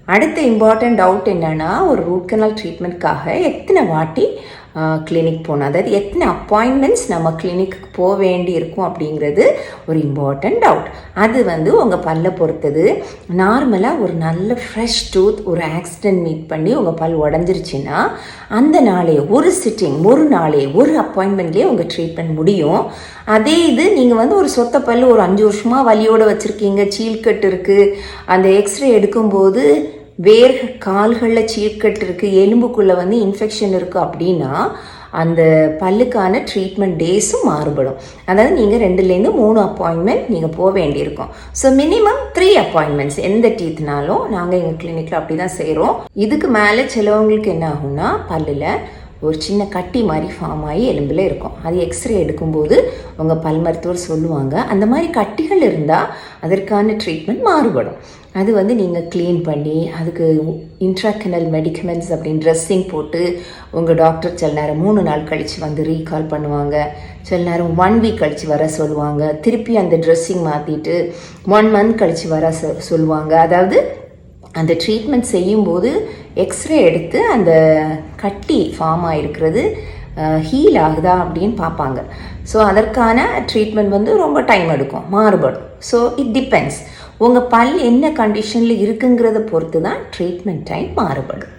அடுத்த important doubt என்னென்னா, ஒரு ரூட் கனால் ட்ரீட்மெண்ட்காக எத்தனை வாட்டி கிளினிக் போகணும், அதாவது எத்தனை அப்பாயின்மெண்ட்ஸ் நம்ம கிளினிக்கு போக வேண்டி இருக்கும் அப்படிங்கிறது ஒரு இம்பார்ட்டன்ட் டவுட். அது உங்கள் பல்லை பொறுத்தது. நார்மலாக ஒரு நல்ல ஃப்ரெஷ் டூத் ஒரு ஆக்சிடென்ட் மீட் பண்ணி உங்கள் பல் உடஞ்சிருச்சுன்னா அந்த நாளே ஒரு சிட்டிங், ஒரு நாளே ஒரு அப்பாயின்மெண்ட்லேயே உங்கள் ட்ரீட்மெண்ட் முடியும். அதே இது நீங்கள் ஒரு சொத்த பல் ஒரு 5 வருஷமாக வலியோடு வச்சுருக்கீங்க, சீல்கட்டு இருக்குது, அந்த எக்ஸ்ரே எடுக்கும்போது வேர் கால்களில் சீர்கட்டு இருக்குது, எலும்புக்குள்ளே இன்ஃபெக்ஷன் இருக்குது அப்படின்னா அந்த பல்லுக்கான ட்ரீட்மெண்ட் டேஸும் மாறுபடும். அதாவது நீங்கள் 2லேருந்து 3 அப்பாயின்மெண்ட் நீங்கள் போக வேண்டியிருக்கும். ஸோ மினிமம் 3 அப்பாயின்மெண்ட்ஸ் எந்த டீத்னாலும் நாங்கள் எங்கள் கிளினிக்கில் அப்படி தான் செய்கிறோம். இதுக்கு மேலே சிலவங்களுக்கு என்ன ஆகும்னா, பல்லில் ஒரு சின்ன கட்டி மாதிரி ஃபார்ம் ஆகி எலும்பில் இருக்கும். அது எக்ஸ்ரே எடுக்கும்போது உங்கள் பல் மருத்துவர் சொல்லுவாங்க, அந்த மாதிரி கட்டிகள் இருந்தால் அதற்கான ட்ரீட்மெண்ட் மாறுபடும். அது நீங்கள் க்ளீன் பண்ணி அதுக்கு இன்ட்ராக்கனல் மெடிக்கமெண்ட்ஸ் அப்படின்னு ட்ரெஸ்ஸிங் போட்டு உங்கள் டாக்டர் சில நேரம் 3 நாள் கழித்து ரீகால் பண்ணுவாங்க, சில நேரம் 1 வீக் கழித்து வர சொல்லுவாங்க, திருப்பி அந்த ட்ரெஸ்ஸிங் மாற்றிட்டு 1 மந்த் கழித்து வர சொல்லுவாங்க. அதாவது அந்த ட்ரீட்மெண்ட் செய்யும்போது எக்ஸ்ரே எடுத்து அந்த கட்டி ஃபார்ம் ஆகிருக்கிறது ஹீல் ஆகுதா அப்படின்னு பார்ப்பாங்க. ஸோ அதற்கான ட்ரீட்மெண்ட் ரொம்ப டைம் எடுக்கும், மாறுபடும். ஸோ இட் டிபெண்ட்ஸ், உங்கள் பல் என்ன கண்டிஷனில் இருக்குங்கிறத பொறுத்து தான் ட்ரீட்மெண்ட் டைம் மாறுபடும்.